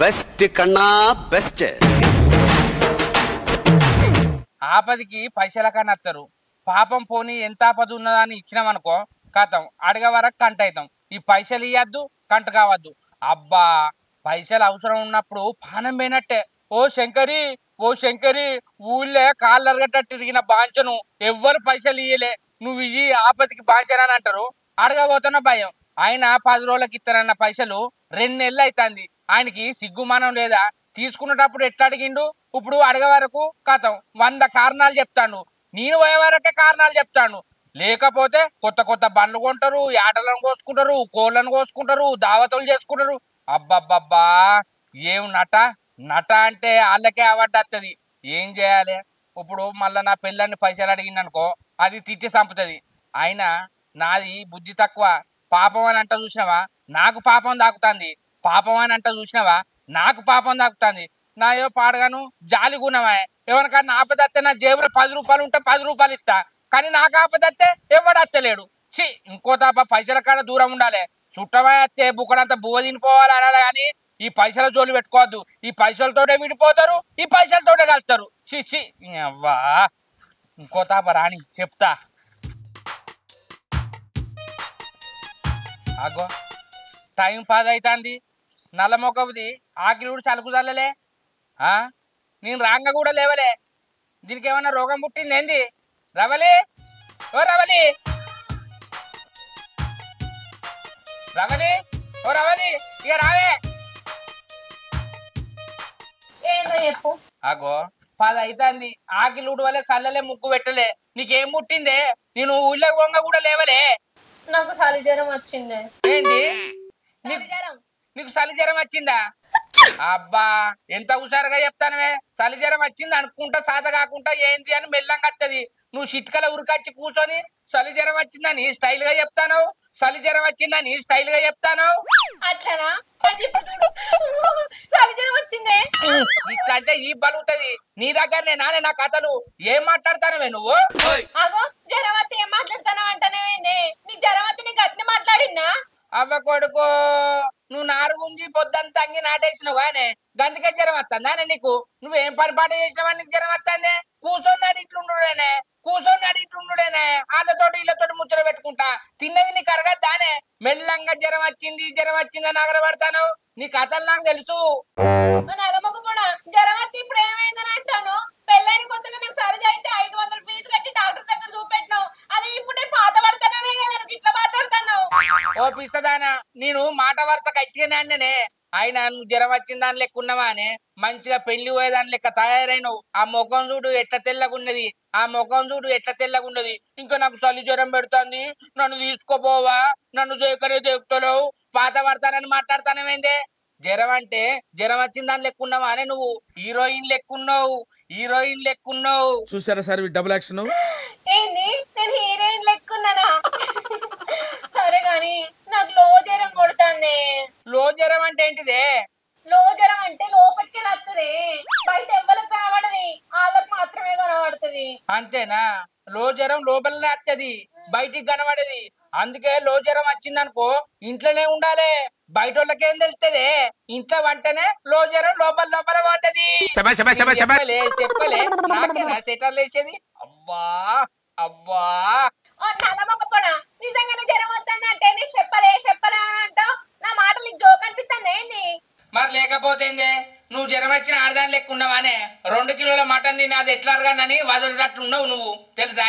Best కన్నా best. ఆపదికి పైసల కన్నా వస్తారు. పాపం పోనీ ఎంత ఆపద ఉన్నదని ఇచ్చినామనుకో కథం అడగ వరకు కంట అవుతాం. ఈ పైసలు ఇవ్వద్దు కంట కావద్దు. అబ్బా పైసలు అవసరం ఉన్నప్పుడు పానం పోయినట్టే. ఓ శంకరి ఓ శంకరి ఊళ్ళే కాళ్ళరగట్టు తిరిగిన బాంచను ఎవ్వరు పైసలు ఇయ్యలే, నువ్వు ఇయ్యి ఆపదికి బాంచనా అని అంటారు. అడగబోతున్న భయం. ఆయన 10 రోజులకి ఇస్తారన్న పైసలు 2 నెలలు అవుతుంది. ఆయనకి సిగ్గుమానం లేదా? తీసుకునేటప్పుడు ఎట్లా అడిగిండు, ఇప్పుడు అడగ వరకు కథం 100 కారణాలు చెప్తాను. నేను పోయే వరకే కారణాలు చెప్తాను. లేకపోతే కొత్త కొత్త బండ్లు కొంటారు, యాటలను కోసుకుంటారు, కోళ్ళను కోసుకుంటారు, దావతులు చేసుకుంటారు. అబ్బబ్బబ్బా ఏం నట నట అంటే వాళ్ళకే అవార్డు వస్తుంది. ఏం చేయాలి ఇప్పుడు? మళ్ళా నా పిల్లని పైసలు అడిగిందనుకో అది తిట్టి చంపుతుంది. అయినా నాది బుద్ధి తక్కువ. పాపం అని అంట చూసినావా నాకు పాపం దాకుతుంది, పాపం అని అంట చూసినావా నాకు పాపం దాకుతుంది. నాయో పాడగాను జాలి గుణమా. ఎవరికన్నా ఆపదత్తే నా జేబులో 10 రూపాయలు ఉంటే 10 రూపాయలు ఇస్తా, కానీ నాకు ఆపదత్తే ఎవడు అత్తలేడు. చి ఇంకో తాప పైసల కాడ దూరం ఉండాలి. చుట్టమా అత్తే బుక్కడంతా బువ్వ తినిపోవాలి అనాలి, కానీ ఈ పైసల జోలు పెట్టుకోవద్దు. ఈ పైసలతోటే విడిపోతారు, ఈ పైసలతోటే కలుతారు. చి చి అవ్వా. ఇంకో తాప రాని చెప్తా. అగో టైం 10 అవుతుంది. నల్ల మొక్కది ఆకిలి కూడా చలుకు చల్లలే. నేను రాంగ కూడా లేవలే. దీనికి ఏమన్నా రోగం పుట్టింది ఏంది? రవలి ఓ రవలి, రవలి ఓ రవలి, ఇక రావే. అగో 10 అవుతుంది. ఆకిలి వల్లే చల్లలే, ముగ్గు పెట్టలే. నీకేం పుట్టిందే? నేను ఊళ్ళో వంగ కూడా లేవలే. నాకు చలి జ్వరం వచ్చింది. ఏంది? నీకు చలి జ్వరం వచ్చిందా? అబ్బా ఎంత హుషారుగా చెప్తానవే. చలి జ్వరం వచ్చింది అనుకుంటా సాత కాకుండా ఏంది అని మెల్లంగా వస్తుంది. నువ్వు చిట్కల ఉరికొచ్చి కూర్చొని చలి జ్వరం వచ్చిందని స్టైల్ గా చెప్తాను, చలి జ్వరం వచ్చిందని స్టైల్ గా చెప్తాను. అట్లనా? చలి జ్వరం వచ్చిందే ఇట్లా అంటే ఈ బలుగుతుంది. నీ దగ్గరనే నానే నా కథలు. ఏం మాట్లాడతానవే నువ్వు? అగో జ్వరవతి ఏం మాట్లాడుతానవు అంటానే? నీ జ్వరవతి నీ గట్టిని మాట్లాడినా? అవ్వ కొడుకు నువ్వు నారు గుంజి పొద్దంతా అంగి నాటేసినావు కానీ గందుకే జ్వరం వస్తుందా నీకు? నువ్వేం పని పాట చేసినావా నీకు జ్వరం వస్తుంది? కూర్చొన్నాడు ఇట్లుండుడేనే, కూర్చొన్నాడు ఇట్లుండుడేనే. వాళ్ళతోటి వీళ్ళతోటి ముచ్చట పెట్టుకుంటా తిన్నది నీకు అరగద్దానే. మెల్లంగా జ్వరం వచ్చింది జ్వరం వచ్చిందని ఆగలబడతాను. నీ కథలు నాకు తెలుసు. జ్వరవతి ఇప్పుడు ఏమైందని అంటాను. పెళ్ళైన కొత్తగా నాకు సరిది అయితే 500 ఫీజు కట్టి డాక్టర్ దగ్గర చూపెట్టినావు. అది ఇప్పుడు నేను పాత పడతానే కదా ఇట్లా మాట్లాడుతున్నావు. ఓ పిసదానా, నేను మాట వరుస గట్టిగానే అన్ననే. అయినా నువ్వు జ్వరం వచ్చిన దాని లెక్క ఉన్నావా అని మంచిగా పెళ్లి పోయేదాని లెక్క తయారైనవు. ఆ ముఖం చూడు ఎట్లా తెల్లగున్నది, ఆ ముఖం చూడు ఎట్లా తెల్లగున్నది. ఇంకా నాకు చలి జ్వరం పెడుతుంది, నన్ను తీసుకోపోవా, నన్ను దేకరే దేకుతలేవు, పాత పడతానని మాట్లాడతానేమైందే? జ్వరం అంటే జ్వరం వచ్చిన దాని లెక్కున్నావా అని నువ్వు హీరోయిన్ లెక్కున్నావు, హీరోయిన్ లెక్కున్నావు. చూసారా సార్ డబుల్ యాక్షన్? ఏంది నేను హీరోయిన్ లెక్కున్నానా? సరే గాని నాకు లో జ్వరం కొడుతుంది. లో జ్వరం అంటే ఏంటిదే? లో జ్వరం అంటే లోపలికి వస్తుంది, బయట ఎవరికి కనబడది, వాళ్ళకి మాత్రమే కనబడుతుంది. అంతేనా? లో జ్వరం లోపలనే వస్తుంది, బయటికి కనబడేది. అందుకే లో జ్వరం వచ్చిందనుకో ఇంట్లోనే ఉండాలి, బయట వాళ్ళకేం తెలుస్తుంది? ఇంట్లో వంటనే లో జ్వరం లోపల లోపల పోతుంది. చెప్పలే నాకేనా సెటర్లు వేసేది? అబ్బా అబ్బా నల్లమొక్కపోడా నిజంగానే జ్వరం వస్తుంది అంటే చెప్పలే చెప్పలే అని అంటావు. నా మాటలు నీకు జోక్ అనిపిస్తుంది ఏంది? మరి లేకపోతేందే? నువ్వు జ్వరం వచ్చిన ఆడదాని లెక్క ఉన్నావానే. 2 కిలోల మటన్ తిని అది ఎట్లా అరగానని వదిలేటట్లు ఉన్నావు నువ్వు, తెలుసా?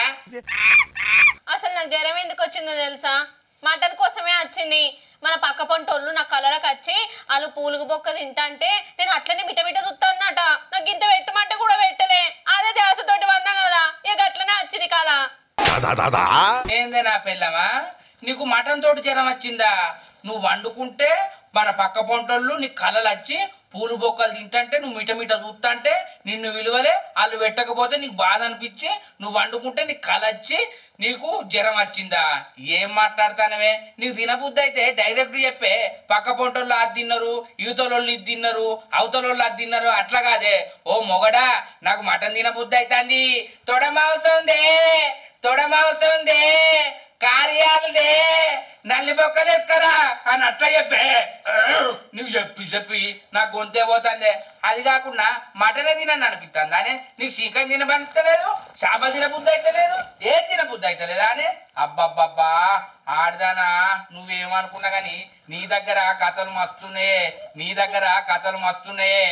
అసలు నాకు జ్వరం ఎందుకు వచ్చిందో తెలుసా? మటన్ కోసమే వచ్చింది. మన పక్క పొంటోళ్ళు నా కళ్ళకి వచ్చి వాళ్ళు పూలుగు బొక్క తింటా అంటే నేను అట్లనే మిటమిట చూస్తానట. నాకు ఇంత పెట్టమంటే కూడా పెట్టలే, అదే దేశతోటి వన్నా కదా, ఇక అట్లనే వచ్చింది కదా. ఏందే నా పిల్లమా, నీకు మటన్ తోటి జ్వరం వచ్చిందా? నువ్వు వండుకుంటే మన పక్క పొంటోళ్ళు నీ కళ్ళలు వచ్చి పూలు బొక్కలు తింటంటే నువ్వు మిటమిట చూస్తా నిన్ను విలువలే, వాళ్ళు పెట్టకపోతే నీకు బాధ అనిపించి నువ్వు వండుకుంటే నీకు కలొచ్చి నీకు జ్వరం వచ్చిందా? ఏం మాట్లాడతానవే? నీకు తినబుద్ధి అయితే డైరెక్ట్ చెప్పే. పక్క పొంటోళ్ళు అది తిన్నారు, యువతలోళ్ళు ఇది తిన్నారు, అవతలోళ్ళు అది తిన్నారు, అట్లా కాదే. ఓ మొగడా నాకు మటన్ తినబుద్ధి అవుతుంది, తొడమాంసం ఉందే, తొడమాంసం ఉందే, కారి మరియాలదే నల్లి బొక్కలేసుకరా అని అట్లా చెప్పే నువ్వు చెప్పి నా గొంతే పోతుంది. అది కాకుండా మటనే తినని అనిపిస్తుంది అనే నీకు చికెన్ తినబడతలేదు, చేపలు తినబుద్ధి అయితే లేదు, ఏం తినబుద్ధి అయితే లేదా అనే. అబ్బబ్బబ్బా ఆడదానా నువ్వేమనుకున్నా గాని నీ దగ్గర కథలు మస్తున్నాయే, నీ దగ్గర కథలు మస్తున్నాయే.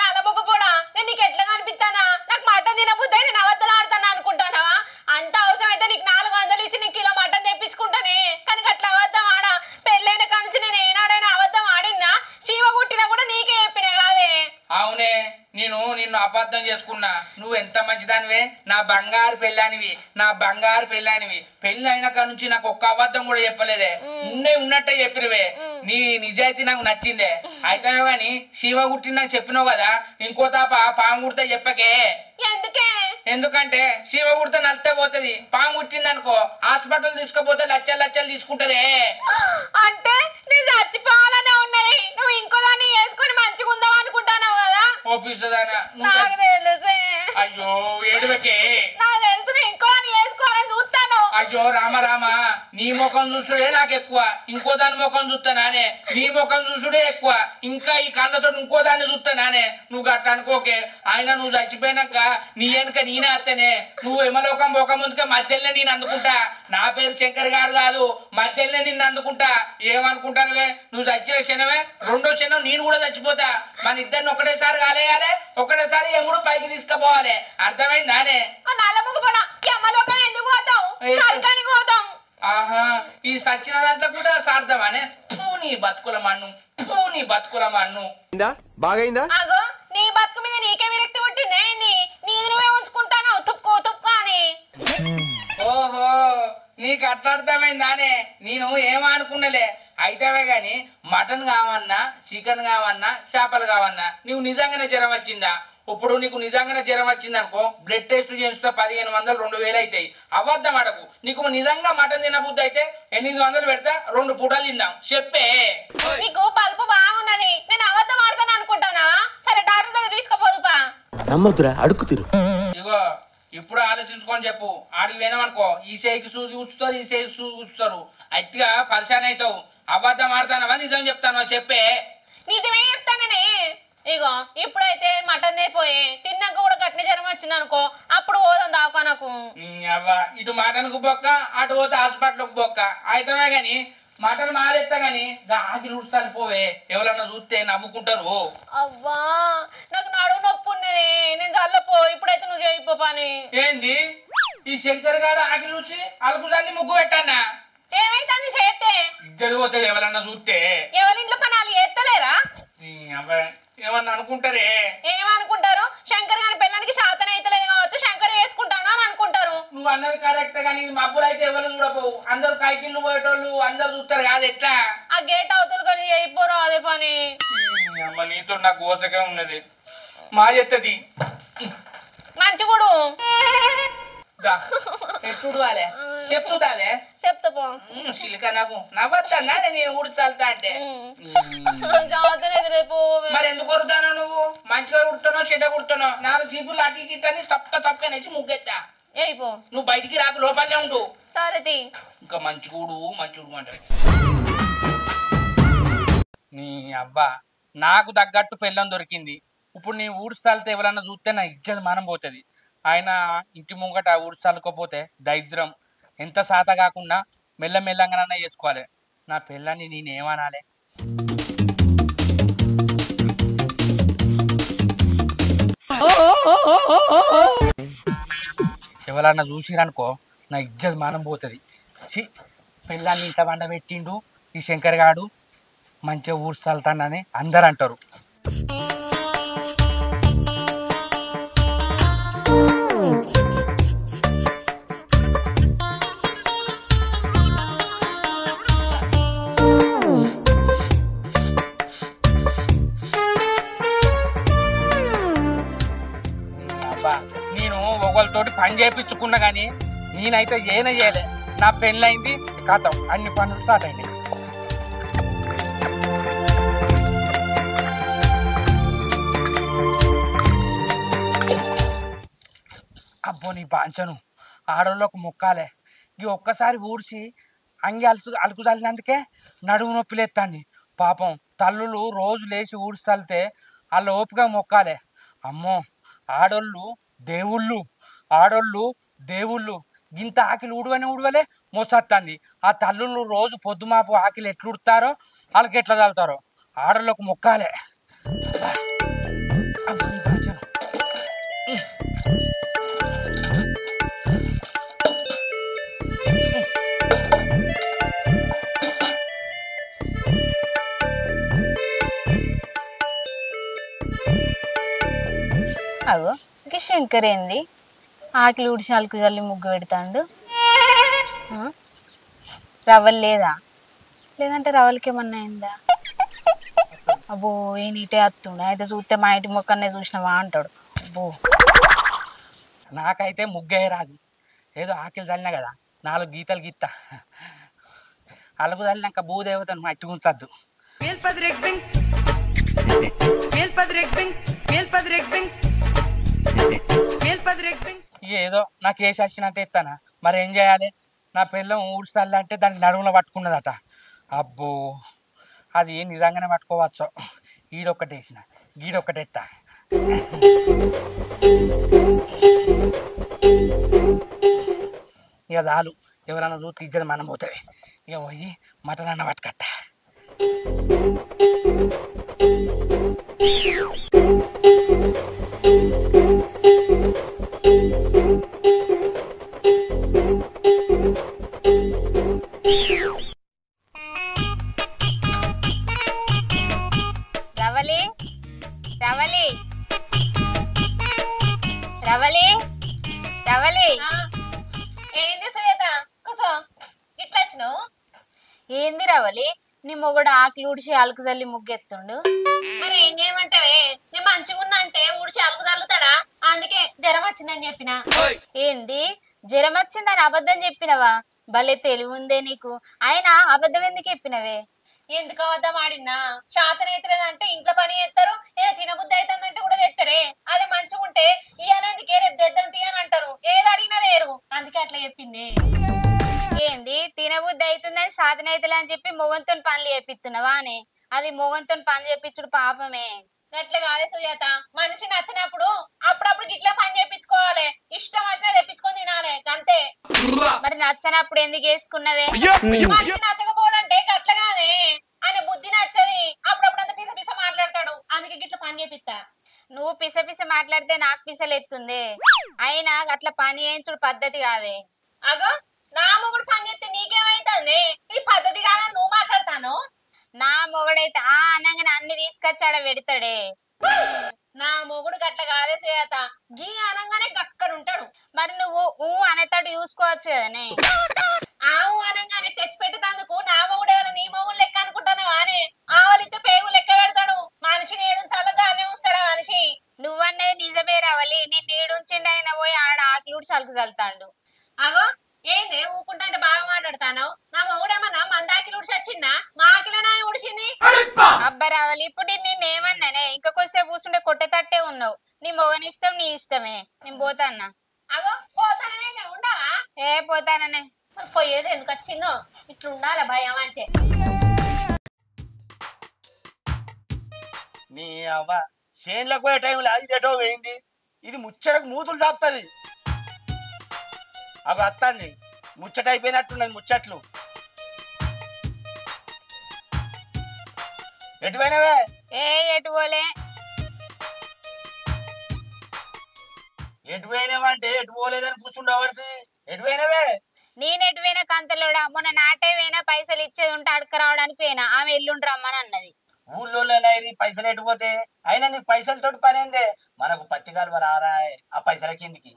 అలబొకపోడా నేను నీకు ఎట్లా కనిపిస్తానా? నాకు మటన్ తినబుద్ది నేను అబద్ధాలు ఆడతాను అనుకుంటానా? అంత అవసరం అయితే నీకు 400 ఇచ్చి నీకు కిలో మటన్ తెప్పించుకుంటానే. కానీ అట్లా అబద్ధం ఆడా. పెళ్ళైన కానుంచి నేను ఏనాడైనా అబద్ధం ఆడినా శివ పుట్టినా కూడా నీకే చెప్పినా కాదే. అవునే నిన్ను అబద్ధం చేసుకున్నా. నువ్వు ఎంత మంచిదానివే, నా బంగారు పెళ్ళానివి, నా బంగారు పెళ్ళానివి. పెళ్ళి అయిన కాడ నుంచి నాకు ఒక్క అబద్ధం కూడా చెప్పలేదే, ఉన్నట్టే చెప్పినవే. నీ నిజాయితీ నాకు నచ్చిందే. అయితే గాని శివ కుట్టిన చెప్పినావు కదా, ఇంకో తాప పాము కుడితే చెప్పకే. ఎందుకంటే శివ కుడితే నలితే పోతుంది, పాము కుట్టింది అనుకో హాస్పిటల్ తీసుకుపోతే లచ్చలు తీసుకుంటదే. అంటే నేను చచ్చిపోవాలనే ఉన్నది, నువ్వు ఇంకో దాన్ని వేసుకొని మంచిగా ఉందాం అనుకుంటానావు కదా? ఓపిస్తుందానా? నాకు తెలుసే. అయ్యో ఏడువకే. నాకు తెలుసు ఇంకో దాన్ని వేసుకోవాలని చూస్తాను. అయ్యో రామ నీ ముఖం చూసుడే నాకు ఎక్కువ, ఇంకో దాని ముఖం చూస్తానానే. నీ ముఖం చూసుడే ఎక్కువ, ఇంకా ఈ కళ్ళతో ఇంకో దాన్ని చూస్తానానే. నువ్వు గట్ట అనుకోకే. ఆయన నువ్వు చచ్చిపోయినాక నీ వెనుక నేనే అత్తనే. నువ్వు ఎమలోకం పోక ముందుకే మధ్యలోనే నేను అందుకుంటా. నా పేరు శంకర్ గారు కాదు, మధ్యలోనే నిన్ను అందుకుంటా. ఏమనుకుంటానువే? నువ్వు చచ్చిన క్షణమే రెండో క్షణం నేను కూడా చచ్చిపోతా. మన ఇద్దరిని ఒకటేసారి కాలేయాలి, ఒకటేసారి ఎముడు పైకి తీసుకుపోవాలి. అర్థమైందానే? ఆహా ఈ సచ్చిన దాంట్లో కూడా సార్థమానే. నీ బతుకుల మన్ను బాగైందా? అగో నీ బతుకు మీద నీకే విరక్తి పుట్టింది. నీది నువ్వే ఉంచుకుంటాను తుక్కు అని. ఓహో నీకు అట్లా అర్థమైందానే? నేను ఏమనుకున్నలే. అయితేవే గాని మటన్ కావన్నా, చికెన్ కావన్నా, చేపలు కావన్నా నువ్వు నిజంగానే జ్వరం వచ్చిందా? ఇప్పుడు నీకు నిజంగానే జ్వరం వచ్చింది అనుకో, బ్లడ్ టెస్ట్ చేస్తే 1500 2000 అవుతాయి. అబద్ధం అడకు. నీకు నిజంగా మటన్ తినబుద్ధి అయితే 800 పెడతా, 2 పూటలు తిందాం. చెప్పే. నీకు పలుపు బాగున్నది, నేను అబద్ధం ఆడతాను అనుకుంటానా? సరే డాక్టర్ దగ్గర తీసుకుపోదుపా. నమ్మొద్దురా, అడుగు తిరు. ఇగో ఇప్పుడు ఆలోచించుకొని చెప్పు. ఆడికి వినమనుకో ఈ సేకి సూది కూర్చుతారు, ఈ సేకి సూది కూర్చుతారు. అట్టిగా పరిశాన్ అవుతావు. అబద్ధం ఆడతానవా నిజం చెప్తానవా? చెప్పే. నిజమే చెప్తాననే. ఇగో ఇప్పుడైతే మటన్ అయిపోయి తిన్నాక కూడా గట్టిన జ్వరం వచ్చింది అనుకో, అప్పుడు పోదాం దావకానకు. ఇటు మటన్కు బొక్క, అటు పోతే హాస్పిటల్కు బొక్క. అయితమే గాని మటన్ మాదేస్తా గాని ఆగిలి ఉడుస్తాను పోవే. ఎవరన్నా చూస్తే నవ్వుకుంటారు. అవ్వా నాకు నడువు నొప్పి ఉన్నది, నేను చల్లపో. ఇప్పుడైతే నువ్వు చేయిపో పని. ఏంది ఈ శంకర్ గారు ఆగిలి చూసి అలుకు తల్లి ముగ్గు పెట్టన్నా? ఏమైతుంది చేస్తే? ఇద్దరు పోతుంది ఎవరన్నా చూస్తే. ఎవరింట్లో పని వాళ్ళు ఎత్తలేరా? ఏమన్నా అనుకుంటారే. ఏమనుకుంటారు? శంకర్ గారి పిల్లలకి శాతం అయితలేదు కావచ్చు, శంకర్ వేసుకుంటాను అని అనుకుంటారు. నువ్వు అన్నది కరెక్ట్ గానీ మబ్బులు అయితే ఎవరు చూడపోవు. అందరు కైకిళ్ళు పోయేటోళ్ళు అందరు చూస్తారు కాదు. ఎట్లా ఆ గేట్ అవుతులు కానీ అయిపోరు అదే పని. అమ్మ నీతో నాకు ఓసకే ఉన్నది. మా ఎత్తది మంచి కూడా ఎప్పుడు వాలే చెప్తుందాదే. చెప్తా పో. సిలిక నవ్వొద్దా నేను ఊడ్చాలతా అంటే? రేపు మరి ఎందుకు కొరుతానో? నువ్వు మంచిగా కుడుతానో చెడ్డ కుడుతానో? 4 చీపులు అటు ఇటు అని చప్పక నేసి ముగ్గెత్తా. అయిపో. నువ్వు బయటికి రాకు, లోపలనే ఉండు. సరే ఇంకా మంచిగుడు అంటాడు. నీ అవ్వ నాకు తగ్గట్టు పెళ్ళం దొరికింది. ఇప్పుడు నీ ఊడ్చాలితే ఎవరన్నా చూస్తే నా ఇజ్జత్ మానం పోతుంది. ఆయన ఇంటి ముంగట ఊడ్చాలకపోతే దరిద్రం. ఎంత సాత కాకుండా మెల్లమెల్లంగానన్నా చేసుకోవాలి. నా పెళ్ళాన్ని నేనేమనాలి? ఎవరన్నా చూసిరనుకో నా ఇజ్జత్ మానం పోతుంది. పెళ్ళాన్ని ఇంత వండ పెట్టిండు ఈ శంకర్ గాడు, మంచిగా ఊడ్చాలుతానని అందరు అంటారు. నేను ఒకళ్ళతోటి పని చేయించుకున్నా కానీ నేనైతే ఏనా చేయలే. నా పెళ్ళైంది కథం, అన్ని పనులు స్టార్ట్ అయినాయి. అబ్బో నీ బాంచను ఆడోళ్ళకు మొక్కాలే. ఈ ఒక్కసారి ఊడ్చి అంగి అలుకు చల్లినందుకే నడుము నొప్పి లేస్తుంది. పాపం తల్లులు రోజు లేచి ఊడ్చల్తే వాళ్ళ ఓపిక మొక్కాలే. అమ్మో, ఆడోళ్ళు దేవుళ్ళు, ఆడోళ్ళు దేవుళ్ళు. ఇంత ఆకిలి ఉడవలే మోసత్తంది. ఆ తల్లులు రోజు పొద్దుమాపు ఆకిలి ఎట్లు ఉడతారో వాళ్ళకి ఎట్లా చల్లుతారో ఆడోళ్ళకు మొక్కాలే. అగో ఇంక శంకర్ ఏంది ఆకిలి ఉడిసి అలుకు చల్లి ముగ్గు పెడతాండు. రవ్వలు లేదా? లేదంటే రవ్వలకి ఏమన్నా అయిందా? అబ్బో ఈ నీటే వస్తుండే, అయితే చూస్తే మా ఇంటి మొక్కనే చూసినావా అంటాడు. అబ్బో నాకైతే ముగ్గే రాదు. ఏదో ఆకిలి చల్లినా కదా 4 గీతలు గీత్తా. అలుగు చల్లినాక భూదేవతను మట్టి ఉంచద్దు. ఏదో నాకు వేసి వచ్చినట్టు ఎత్తానా, మరి ఏం చేయాలి? నా పిల్లం ఊడ్చాలంటే దానికి నడుములో పట్టుకున్నదట. అబ్బో, అది నిజంగానే పట్టుకోవచ్చో. ఈడొక్కటేసిన గీడొక్కటెత్తా. ఇక చాలు, ఎవరన్నా చూస్తే ఇజ్జత మనం పోతుంది. ఇక పోయి మటన్ అన్న పట్టుకత్తా. రవలి రవలి రవలి రవలి ఏంది సుజాత కూసో ఇట్లా వచ్చినావు? ఏంది రవలి, నీ మొగుడు ఆకిలి ఉడిసి అలుకు చల్లి ముగ్గెత్తుండు. మరి ఏం చేయమంటావే? నేను మంచిగా ఉన్నా అంటే ఊడిచి అలుకు చల్లుతాడా? అందుకే జ్వరం వచ్చిందని చెప్పిన. ఏంది జ్వరం వచ్చిందని అబద్ధం చెప్పినవా? భలే తెలివి ఉందే నీకు. అయినా అబద్ధం ఎందుకు చెప్పినవే? ఎందుకు అబద్ధం ఆడినా? శాతం అవుతలేదంటే ఇంట్లో పని చేస్తారు, ఏదో తినబుద్ధి అవుతుందంటే కూడా తెస్తారే. అది మంచిగా ఉంటే ఇయ్యాలందుకే రేపు తెద్దాం తీయని అంటారు, ఏది అడిగినా లేరు. అందుకే అట్లా చెప్పింది. ఏంది తినబుద్ధి అవుతుందని సాధన అవుతలే అని చెప్పి మొగంతో పనులు చేపిస్తున్నావా అని? అది మొగంతో పని చేపించుడు పాపమే. అట్లా కాదే సుజాత, మనిషి నచ్చినప్పుడు అప్పుడప్పుడు గిట్లా పని చేపించుకోవాలి. ఇష్టం వచ్చినా తెప్పించుకొని తినాలి అంతే. మరి నచ్చనప్పుడు ఎందుకు వేసుకున్నవే? మనిషి నచ్చకపోవడం అంటే గట్ల కాదే, ఆయన బుద్ధి నచ్చది. అప్పుడప్పుడు అంత పిస పిస మాట్లాడతాడు, అందుకే గిట్లా పని చేపిస్తా. నువ్వు పిస పిస మాట్లాడితే నాకు పిసలు ఎత్తుంది. అయినా అట్లా పని చేయించుడు పద్ధతి కాదే. అగో, నా మొగుడు పని చేస్తే నీకేమైతుంది? ఈ పద్ధతి కాదని నువ్వు మాట్లాడతాను. నా మొగుడైతే ఆ అనగానే అన్ని తీసుకొచ్చి ఆడ పెడతాడే. నా మొగుడు గట్ల కాదే సుజాత, గీ అనగానే గక్కడ ఉంటాడు. మరి నువ్వు అనేతాడు చూసుకోవచ్చు కదనే. ఆవు అనగానే తెచ్చి పెట్టేందుకు నా మొగుడు ఏమైనా నీ మొగుడు లెక్క అనుకుంటాను అని? ఆవలితో పేగు లెక్క పెడతాడు. మనిషిని ఏడు చల్లగా అనే ఉంచాడా మనిషి? నువ్వన్నది నిజమే రావాలి. నేను నీడుంచిండి ఆయన పోయి ఆడ ఆకిలుడు చలుకు చల్లుతాండు. అగో ఏంది ఊకుంటా అంటే బాగా మాట్లాడతాను? నా మొగుడేమన్నా మందాకిలు ఉడిచి వచ్చిందా? మా ఆకిలనా ఉడిచింది? అబ్బా రావాలి, ఇప్పుడు నేనేమన్నానే? ఇంకా కొద్దిసేపు కూర్చుంటే కొట్టేటట్టే ఉన్నావు. నీ మొగని ఇష్టం నీ ఇష్టమే. నేను పోతాన్నా. అగో పోతాననే ఉండవా? ఏ పోతాననే. మరి పోయేది ఎందుకు వచ్చిందో? ఇట్లా ఉండాలి భయం అంటే. నీ అవ్వ చేన్లకు పోయే టైంలో ఇది ఎటో పోయింది. ఇది ముచ్చటకు మూతులు చాపుతుంది. అవి అత్తాంది ముచ్చట అయిపోయినట్టున్నది. ముచ్చట్లు ఎటు పోయినవే? ఎటు పోలే. ఎటు పోయినావంటే ఎటు పోలేదని కూర్చుండబడుతుంది. ఎటు పోయినవే? నేనెటు పోయినా కంతలోడా. మొన్న నాటే పోయినా పైసలు ఇచ్చేది ఉంటే అడక రావడానికి పోయినా. ఆమె ఎల్లుండి రమ్మని అన్నది. ఊళ్ళో నైరి పైసలు ఎటు పోతే? అయినా నీకు పైసలతోటి పని ఏందే? మనకు పత్తికాలు రారా ఆ పైసల కిందికి.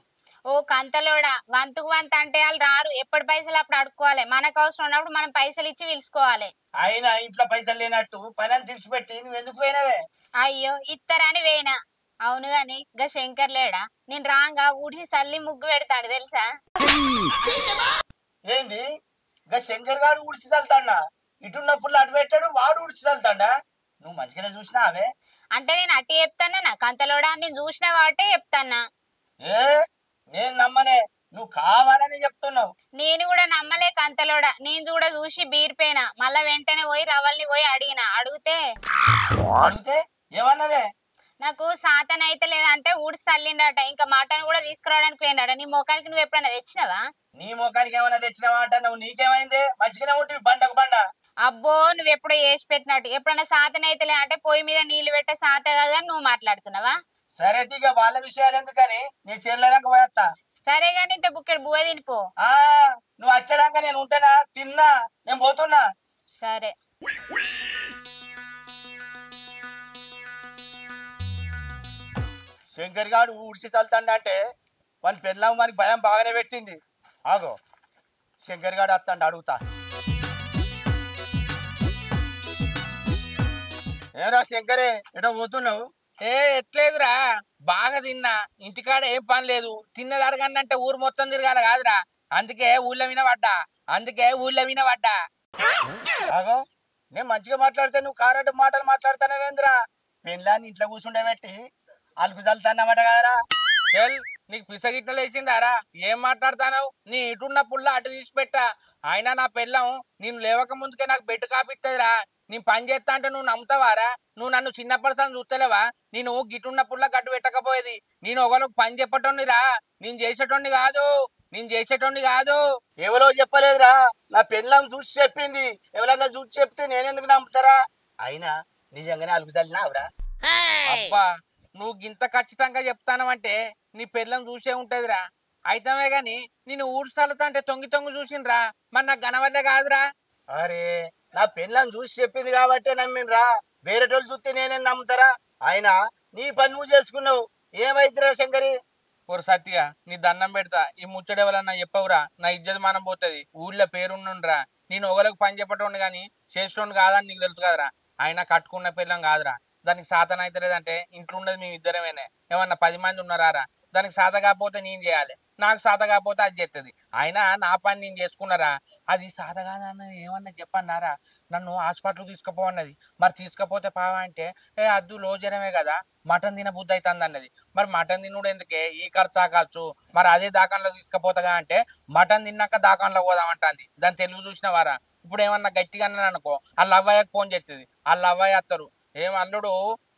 ఓ కంతలోడా, వంతుకు వంత అంటే వాళ్ళు రారు. ఎప్పటి పైసలు అప్పుడు అడుక్కోవాలి. మనకు అవసరం ఉన్నప్పుడు మనం పైసలు ఇచ్చి పిలుచుకోవాలి. అయినా ఇంట్లో పైసలు లేనట్టు పని అని తెచ్చిపెట్టి నువ్వు ఎందుకు పోయినవే? అయ్యో ఇత్తరని పోయినా. అవును గాని గా శంకర్ లేడా? నేను రాంగా ఊడిసి సల్లి ముగ్గు పెడతాడు తెలుసా? ఏంది గా శంకర్ గారు ఉడిచి చల్తాడా? ఇటున్నప్పుడు అటు పెట్టాడు, వాడు ఉడిచి చల్తాడా? నువ్వు మంచిగానే చూసినావే? అంటే నేను అట్టి చెప్తానా కంతలోడా? నేను చూసినా కాబట్టి చెప్తానా. ఏ నేను నమ్మనే, నువ్వు కావాలని చెప్తున్నావు. నేను కూడా నమ్మలేక అంతలోడా నేను కూడా చూసి బీరిపోయినా మళ్ళా వెంటనే పోయి రవల్ని పోయి అడిగితే అడిగితే ఏమన్నదే? నాకు సాతన అయితే లేదంటే ఊడి చల్లిండట ఇంకా మటన్ కూడా తీసుకురావడానికి పోయిండట నీ ముఖానికి నువ్వు ఎప్పుడన్నా తెచ్చినావా నీ ముఖానికి ఏమన్నా తెచ్చినావా అంట? నువ్వు నీకేమైంది? మంచిగానే ఉంటుంది బండకు బండ. అబ్బో నువ్వు ఎప్పుడో వేసి పెట్టినట్టు ఎప్పుడన్నా సాతన అయితే లేదంటే పొయ్యి మీద నీళ్లు పెట్టే సాత కదా నువ్వు మాట్లాడుతున్నావా సరే ఇక వాళ్ళ విషయాలు ఎందుకని నేను చెల్లదాకా పోయేస్తా. సరే గాని ఇంత బుక్కెడు బువ్వ తినిపో ఆ నువ్వు వచ్చేదాకా నేను ఉంటానా? తిన్నా, నేను పోతున్నా. సరే శంకర్ గారు ఊడ్చి చల్తాండ అంటే వాని పెళ్ళాం మనకి భయం బాగానే పెట్టింది. ఆగో శంకర్ గారు వస్తాండి, అడుగుతా. ఏరా శంకరే, ఎటో పోతున్నావు? ఎట్లేదురా, బాగా తిన్నా, ఇంటికాడ ఏం పని లేదు, తిన్నది అడగండి ఊరు మొత్తం తిరగాల కాదురా, అందుకే ఊళ్ళో వినబడ్డా. ఆగో నేను మంచిగా మాట్లాడితే నువ్వు కారట మాటలు మాట్లాడుతానేవేంద్రా? పెళ్ళాన్ని ఇంట్లో కూర్చుండబెట్టి అలుకు చల్తాన్నమాట కదరా. చల్, నీకు పిసగిట్ల లేచిందారా? ఏం మాట్లాడతావు? నీ ఇటున్న పుల్ల అటు తీసి పెట్టా. అయినా నా పెళ్ళం నేను లేవక ముందుకే నాకు బెడ్ కాపిస్తుందిరా. నేను పని చేస్తా అంటే నువ్వు నమ్ముతావారా? నువ్వు నన్ను చిన్నప్పటిసారి చూస్తలేవా? నేను గిట్టున్న పుల్ల గడ్డు పెట్టకపోయేది. నేను ఒకరికి పని చెప్పటోనిరా, నేను చేసేటోని కాదు. ఎవరో చెప్పలేదురా, నా పెళ్ళం చూసి చెప్పింది. ఎవరన్నా చూసి చెప్తే నేనెందుకు నమ్ముతారా? అయినా నిజంగానే అలుకు చల్లినావురా? అబ్బా, నువ్వు గింత ఖచ్చితంగా చెప్తానంటే నీ పెళ్ళం చూసే ఉంటదిరా. అయితమే గాని నేను ఊరు స్థలత అంటే తొంగి చూసిండ్రా, మరి నాకు గనవల్లే కాదురా. అరే నా పెళ్ళం చూసి చెప్పింది కాబట్టే నమ్మినరా, వేరేటోళ్ళు చూస్తే నేనేం నమ్ముతారా? అయినా నీ పని నువ్వు చేసుకున్నావు, ఏమైతురా శంకరి? ఓరు సత్తిగా నీ దండం పెడతా, ఈ ముచ్చడెవలన్నా చెప్పవురా, నా ఇజ్జత్ మనం పోతుంది. ఊళ్ళో పేరుండుండ్రా. నేను ఒకరికి పని చెప్పటోండి కానీ చేసేటోండి కాదని నీకు తెలుసు కదరా. అయినా కట్టుకున్న పెళ్ళం కాదురా, దానికి సాధన అయితే లేదంటే ఇంట్లో ఉండదు మేము ఇద్దరమేనే. ఏమన్నా 10 మంది ఉన్నారా? దానికి సాధ కాకపోతే నేను చేయాలి, నాకు సాధ కాకపోతే అది చేస్తుంది. అయినా నా పని నేను చేసుకున్నారా, అది సాధ కాదన్నది ఏమన్నా చెప్పన్నారా? నన్ను హాస్పిటల్ తీసుకుపోవన్నది. మరి తీసుకపోతే పావా అంటే అద్దు లోజరమే కదా, మటన్ తిన బుద్ధి అవుతుంది అన్నది. మరి మటన్ తినుడు ఎందుకే, ఈ ఖర్చు ఆ ఖర్చు, మరి అదే దాకాన్లో తీసుకుపోతాగా అంటే మటన్ తిన్నాక దాకాన్లో పోదామంటుంది. దాని తెలుగు చూసినవారా? ఇప్పుడు ఏమన్నా గట్టిగా అన్నాను అనుకో, వాళ్ళ అవ్వయ్యకు ఫోన్ చేస్తుంది, వాళ్ళ అవ్వయ్య వస్తారు. ఏం అల్లుడు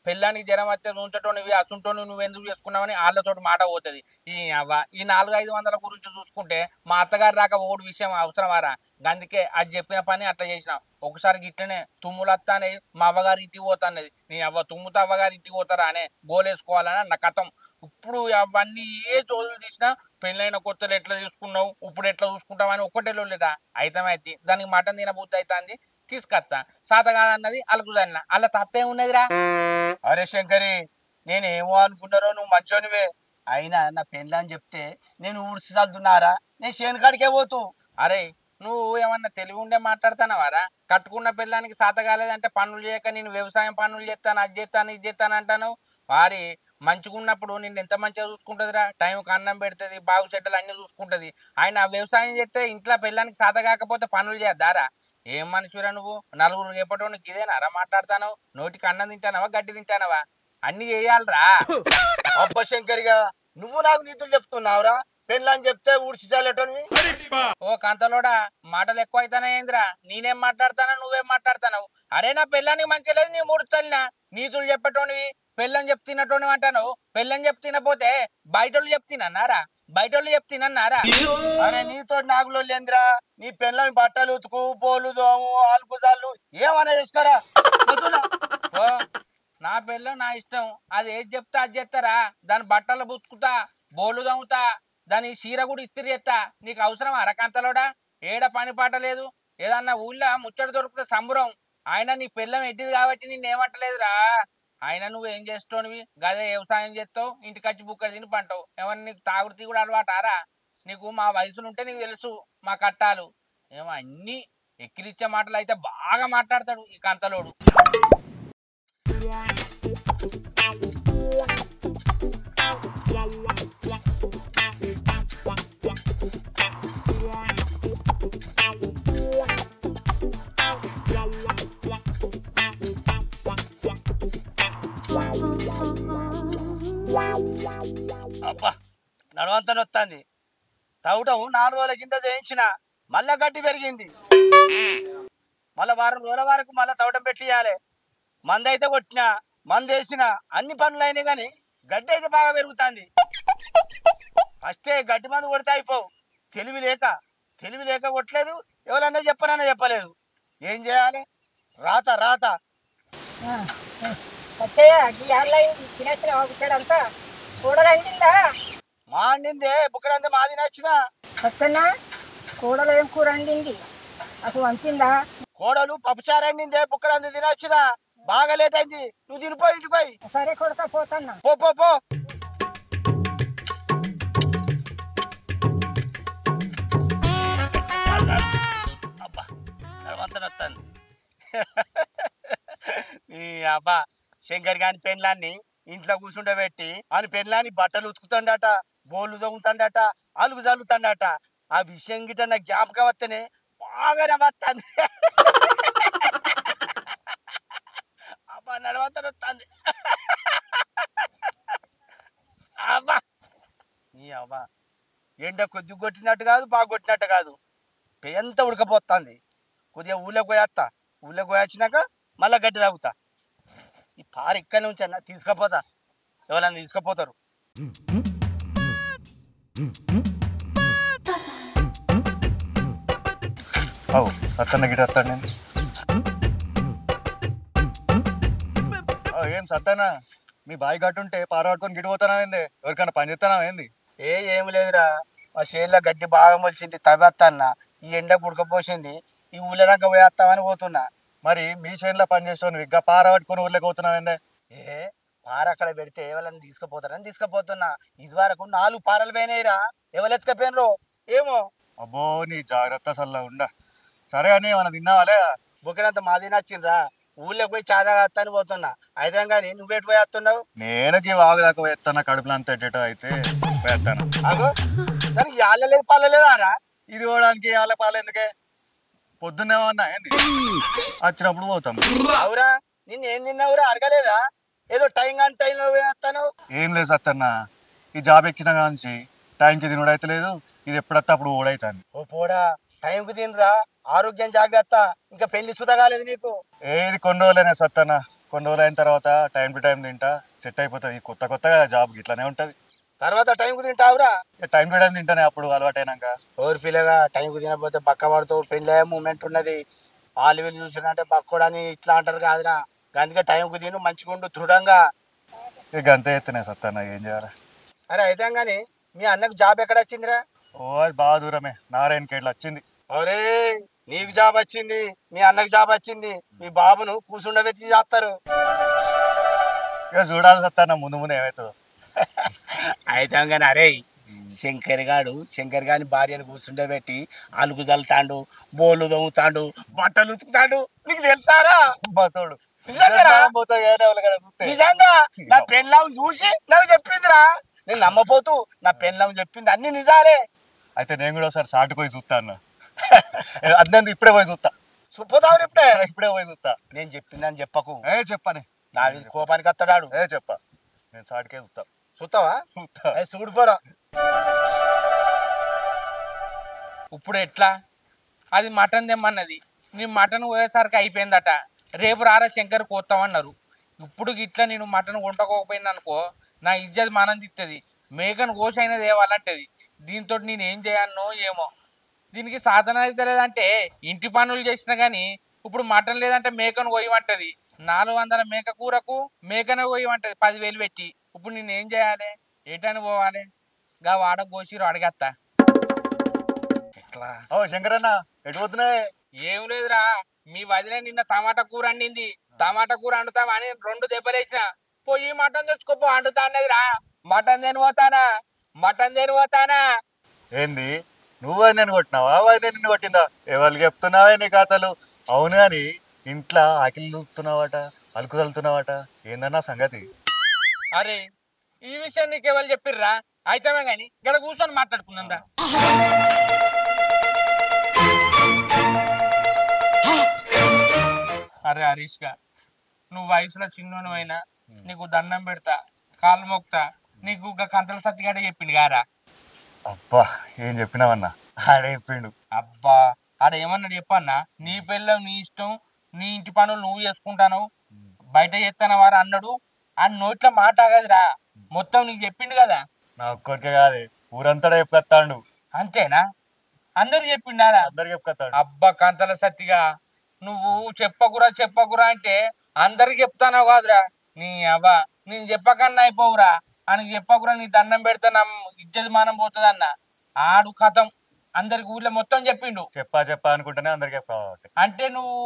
పెళ్ళానికి జ్వరం వస్తే ఉంచటోనివి అసుంటోని నువ్వు ఎందుకు చేసుకున్నావని వాళ్ళతో మాట పోతుంది. ఈ 400-500 గురించి చూసుకుంటే మా అత్తగారు రాక ఓడి విషయం అవసరమారా? అందుకే అది చెప్పిన పని అట్లా చేసిన. ఒకసారి గిట్టనే తుమ్ములు వస్తానే మా అవ్వగారు ఇంటికి పోతాన్నది. నీ తుమ్ముతో అవ్వగారు ఇంటికి పోతారా అనే గోలేసుకోవాలని నా కథం. ఇప్పుడు అవన్నీ ఏ చోదులు తీసినా పెళ్ళైన కొత్తలు ఎట్లా చూసుకున్నావు, ఇప్పుడు ఎట్లా చూసుకుంటావు అని ఒక్కటే లేదా? అయితే దానికి మటన్ తినబుద్ధి అవుతుంది, తీసుకొస్తా. సాత కాదన్నది అలుకుదన్న, అలా తప్పే ఉన్నదిరా. అరే శంకరి, నేనేమో అనుకున్నారో నువ్వు మంచోనివే. అయినా నా పెళ్ళి అని చెప్తే నేను ఊడ్చి చల్తున్నారా? నేను చేనుకాడికే పోతూ. అరే నువ్వు ఏమన్నా తెలివి ఉండే మాట్లాడుతున్నావారా? కట్టుకున్న పిల్లానికి సాత కాలేదంటే పనులు చేయక నేను వ్యవసాయం పనులు చేస్తాను, అది చేస్తాను, ఇది చేస్తాను అంటాను. వారి మంచిగున్నప్పుడు నిన్ను ఎంత మంచిగా చూసుకుంటుందిరా, టైంకి అన్నం పెడుతుంది, బాగు చెడ్డలు అన్ని చూసుకుంటుంది. ఆయన వ్యవసాయం చేస్తే ఇంట్లో పిల్లానికి సాత కాకపోతే పనులు చేద్దారా? ఏం మనిషిరా నువ్వు? నలుగురు చెప్పటోనికి ఇదేనారా మాట్లాడతాను? నోటికి అన్నం తింటానవా, గడ్డి తింటానవా? అన్ని చేయాలరా. అబ్బా శంకరిగా, నువ్వు నాకు నీతులు చెప్తున్నావురా? పెళ్ళని చెప్తే ఊడ్చి చల్లటోనివి. ఓ కంతలోడా, మాటలు ఎక్కువ అవుతానేంద్రా? నేనేం మాట్లాడతానా, నువ్వేం మాట్లాడతావు? అరే నా పెళ్ళానికి మంచి లేదు, నీ మూడు తల్లినా నీతులు చెప్పటోనివి, పెళ్ళని చెప్తినటోని అంటాను. పెళ్ళని చెప్తినపోతే బయటోళ్ళు చెప్తినన్నారా? అరే నీతో నాగులో లేదురా. నీ పెళ్ళని బట్టలు ఉతుకు, పోలు దోము, ఆలుకు చాలు ఏమన్నా చేసుకోరా. ఓ నా పెళ్ళం నా ఇష్టం, అది ఏది చెప్తా అది చేస్తారా? దాని బట్టలు బుతుకుతా, బోలు దమ్ముతా, దాని చీర కూడా ఇస్త్రీ చేస్తా. నీకు అవసరం అరకంతలోడా? ఏడ పని పాట లేదు, ఏదన్నా ఊళ్ళో ముచ్చట దొరికితే సంబరం. ఆయన నీ పెళ్ళం ఎట్టిది కాబట్టి నిన్నేమంటలేదురా. ఆయన నువ్వు ఏం చేస్తావునివి? గదే వ్యవసాయం చేస్తావు, ఇంటికి వచ్చి బుక్కలు తిని పంటావు. ఏమన్నా నీకు తాగుడు కూడా అలవాటారా? నీకు మా వయసులుంటే నీకు తెలుసు మా కట్టాలు. ఏమో అన్ని ఎక్కిరిచ్చే మాటలు అయితే బాగా మాట్లాడతాడు ఈ కంతలోడు. అబ్బా నడవంతా నొత్తాంది. తవ్వటం 4 రోజుల కింద చేయించిన, మళ్ళా గడ్డి పెరిగింది. మళ్ళా వారం రోజుల వరకు మళ్ళా తవ్వటం పెట్టియాలి. మందైతే కొట్టినా, మందేసిన, అన్ని పనులు అయినాయి కానీ గడ్డి అయితే బాగా పెరుగుతుంది. ఫస్టే గడ్డి మందు కొడితే అయిపోవు. తెలివి లేక కొట్టలేదు. ఎవరన్నా చెప్పనన్నా చెప్పలేదు. ఏం చేయాలి? రాత రాత. మా అండిందే బుక్కడంతా మాది నచ్చిన. కూడలు ఏం కూర అండింది? అసలు వంచిందా? కోడలు పప్పుచారు అండిందే బుక్కడంతా తినచ్చిన. బాగా లేట్ అయింది. నువ్వు తినిపోయి ఇంటికి పోయి. సరే కొడతా పోతాన్నా. పో పో పో. అబ్బా అంత నత్తాను. నీ అబ్బా శంకర్ గాని పెండ్లాన్ని ఇంట్లో కూర్చుండబెట్టి అని పెండ్లాన్ని బట్టలు ఉతుకుతాడట, బోళ్ళు తోముతాడట, అలుగు చల్లుతాడట. ఆ విషయం గిట్ట నాకు జ్ఞాపకం వస్తేనే బాగా నవ్వుతుంది. అబ్బా నడవతాను వస్తుంది. అబ్బా నీ అబ్బా ఎండ కొద్ది కొట్టినట్టు కాదు, బాగా కొట్టినట్టు కాదు. ఎంత ఉడకపోతుంది. కొద్దిగా ఊళ్ళోకి పోయేస్తా. ఊళ్ళోకి పోయొచ్చినాక మళ్ళీ గడ్డి తాగుతా. ఈ పార ఇక్కడి నుంచి అన్న తీసుకపోతా. ఎవరన్నా తీసుకుపోతారు. సత్తన్న గిట వస్తాను నేను. ఏం సత్తన్న, మీ బావి గట్టుంటే పార పట్టుకొని గిడి పోతానా ఏంది? ఎవరికైనా పని చేస్తానా ఏంది? ఏమి లేదురా, మా చేనులో గడ్డి బాగా మొలిచింది, తవ్వేస్తాన్న. ఈ ఎండ ఉడకపోసింది. ఈ ఊళ్ళో దాకా పోయేస్తామని పోతున్నా. మరి మీ చేనులో పని చేస్తావు, నువ్వు ఇంకా పార పట్టుకొని ఊళ్ళోకి పోతున్నావు ఏందే? పార అక్కడ పెడితే ఎవరన్నా తీసుకుపోతారని తీసుకుపోతున్నా. ఇది వరకు 4 పారలు పోయినాయిరా. ఎవరు ఎత్తుకపోయినరో ఏమో. అబ్బో నీ జాగ్రత్త సల్లా ఉండ. సరే అని ఏమన్నా తిన్నావాలే? బుక్కడంతా మాది నచ్చిండ్రా. ఊళ్ళోకి పోయి చాదా అని పోతున్నా. అయితే కానీ నువ్వేటి పోయేస్తున్నావు? నేను వాగు దాకా పోయేస్తాను. కడుపులో అంత ఎట్టేటో అయితే పోయేస్తాను. అగో దానికి ఆళ్ళలేదు పల్లలేదారా? ఇది పోవడానికి వాళ్ళ పాలు ఎందుకే? పొద్దున్నేమన్నా ఏంది వచ్చినప్పుడు పోతాం. అవురా, నిన్ను ఏం తిన్నావురా? అరగలేదా? ఏదో టైం కానీ టైంలో వేస్తాను. ఏం లేదు సత్తన్న, ఈ జాబ్ ఎక్కిన కాంచి టైంకి తినడు అయితే లేదు. ఇది ఎప్పుడత్తా అప్పుడు ఓడైతుంది. ఓ పోడా, టైంకు తినరా. ఆరోగ్యం జాగ్రత్త. ఇంకా పెళ్లి సుత కాలేదు నీకు. ఏది కొన్ని రోజులనే సత్తన్న. కొన్ని రోజులు అయిన తర్వాత టైం టు టైం తింటా, సెట్ అయిపోతుంది. కొత్తగా జాబ్ ఇట్లానే ఉంటుంది. తర్వాత టైంకు తింటావురా? టైం టు టైం తింటానే అప్పుడు అలవాటైనాక. ఓరు పిల్లగా టైంకు తినకపోతే బక్క పడుతావు. పెళ్ళే మూమెంట్ ఉన్నది. వాళ్ళు వీళ్ళు చూసినంటే బక్కోడని ఇట్లా అంటారు కాదురా. అందుకే టైంకు తిను, మంచిగుండు, దృఢంగా. ఇక అంతే ఎత్తునే సత్తన్న, ఏం చేయాలి? అరే అయితే కానీ మీ అన్నకు జాబ్ ఎక్కడ వచ్చిందిరా? ఓ అది బాగా దూరమే, నారాయణఖేడ్లో వచ్చింది. ఒరే నీకు జాబ్ వచ్చింది, మీ అన్నకు జాబ్ వచ్చింది. మీ బాబును కూర్చుండబెట్టి చేస్తారు. ఇక చూడాలి సత్తన్న ముందు ముందు ఏమవుతుందో. అయితే కానీ అరే శంకర్ గాని భార్యను కూర్చుండబెట్టి అలుగు చల్లుతాడు, బోళ్ళు దొంగతాడు, బట్టలు ఉతుకుతాడు. నీకు తెలుసారా? పోతాడు నిజంగా నా పెళ్ళం చూసి నాకు చెప్పిందిరా. నేను నమ్మపోతూ నా పెళ్ళం చెప్పింది అన్ని నిజాలే. అయితే నేను కూడా ఒకసారి సాటు పోయి చూస్తాను. అదే ఇప్పుడే పోయి చూస్తా. పోతావు ఇప్పుడే పోయి చూస్తా. నేను చెప్పిందని చెప్పకు. చెప్పని నా కోపానికి వస్తాడాడు. చెప్పా, నేను సాటుకే చూస్తా. చూస్తావా? చూస్తా. చూడిపోరా. ఇప్పుడు ఎట్లా? అది మటన్ తెమ్మన్నది. నీ మటన్ పోయేసరికి అయిపోయిందట. రేపు రారా శంకర్ కోస్తామన్నారు. ఇప్పుడు ఇట్లా నేను మటన్ వండుకోకపోయింది అనుకో, నా ఇజ్జత్ మనం తిత్తది. మేకను కోసి అయినా తేవాలంటది. దీంతో నేను ఏం చేయన్నో ఏమో. దీనికి సాధన అయితే లేదంటే ఇంటి పనులు చేసినా కానీ ఇప్పుడు మటన్ లేదంటే మేకను కోయమంటది. 400 మేక కూరకు మేకనే కోయమంటది 10,000 పెట్టి. ఇప్పుడు నేను ఏం చేయాలి? ఏటని పోవాలి? గా వాడ కోసిరు అడిగత్తా. ఎట్లా? శంకరన్న ఎటు పోతున్నాయి? ఏం లేదురా, మీ వదిలే నిన్న టమాటా కూర అండింది. టమాటా కూర వండుతావా అని 2 దెబ్బలేసిన. పోయి మటన్ తెచ్చుకోపో వండుతా అన్నదిరా. మటన్ దేని పోతానా? ఏంది నువ్వు నేను కొట్టినావా? వదిలే నిన్ను కొట్టిందా? ఎవరికి చెప్తున్నావా నీ కథలు? అవును అని ఇంట్లో ఆకిలి నూపుతున్నావట, అలుకు చల్లుతున్నావట, ఏందన్నా సంగతి? అరే ఈ విషయం నీకెవరు చెప్పిర్రా? అయితమే గాని ఇక్కడ కూర్చొని మాట్లాడుకుందా. అరే హరీష్ గా, నువ్వు వయసులో చిన్నోను అయినా నీకు దండం పెడతా, కాలు మొక్తా, నీకు కంతల సత్తిగడ్డ చెప్పింది గారా. అబ్బా ఏం చెప్పినావన్నా ఆడే చెప్పిండు. అబ్బా ఆడ ఏమన్నాడు చెప్పన్నా, నీ పిల్ల నీ ఇష్టం, నీ ఇంటి పనులు నువ్వు చేసుకుంటాను, బయట చేస్తాను వారు అన్నాడు. ఆ నోట్ల మాట ఆగదురా, మొత్తం నీకు చెప్పిండు కదా. నా ఒక్కరికే కాదే ఊరంతా చెప్పుకొస్తాడు. అంతేనా? అందరు చెప్పిండారా? అందరికి చెప్పుకొస్తాడు. అబ్బా కంతల సత్తిగా, నువ్వు చెప్పకురా అంటే అందరికి చెప్తానావు కాదురా. నీ అవ్వ నేను చెప్పకన్నా అయిపోవురా, ఆయనకి చెప్పకురా నీ దండం పెడతా నా ఇజ్జత్ మానం పోతుందన్న. ఆడు కథం అందరికి ఊర్లో మొత్తం చెప్పిండు. చెప్పా అనుకుంటేనే అందరికి చెప్పాలి. అంటే నువ్వు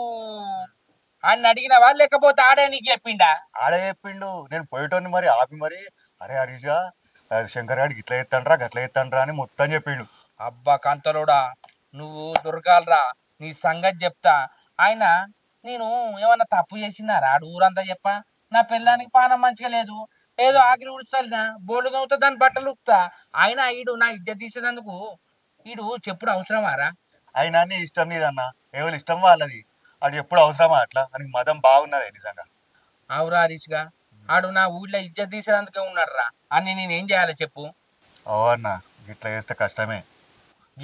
ఆయన అడిగినవా లేకపోతే ఆడే నీకు చెప్పిండా? ఆడే చెప్పిండు. నేను పోయేటోని మరి ఆపి మరి అరే హరీష్గా శంకర్ గారికి ఇట్లా ఎత్తండ్రా గట్లా ఎత్తండ్రా అని మొత్తం చెప్పిండు. అబ్బా కంతలోడా, నువ్వు దొరకాలరా, నీ సంగతి చెప్తా. ఆయన నేను ఏమన్నా తప్పు చేసినారా? ఆడు ఊరంతా చెప్పా, నా పిల్లానికి పానం మంచిగా లేదు, ఏదో ఆఖరి ఉడుస్తాలినా బోర్డు నవ్వుతా దాని బట్టలు ఉక్తా. ఆయన ఈడు నా ఇజ్జత్ తీసేందుకు ఈడు చెప్పుడు అవసరమారా? అయినా నీ ఇష్టం నీదన్నా, ఎవరి ఇష్టం వాళ్ళది. అది ఎప్పుడు అవసరమా అట్లా? అని మదం బాగున్నది నిజంగా. అవురా హరీష్గా, ఆడు నా ఊళ్ళో ఇజ్జత్ తీసేందుకే ఉన్నాడు రా అని నేనేం చేయాలి చెప్పు? అవన్నా ఇట్లా చేస్తే కష్టమే.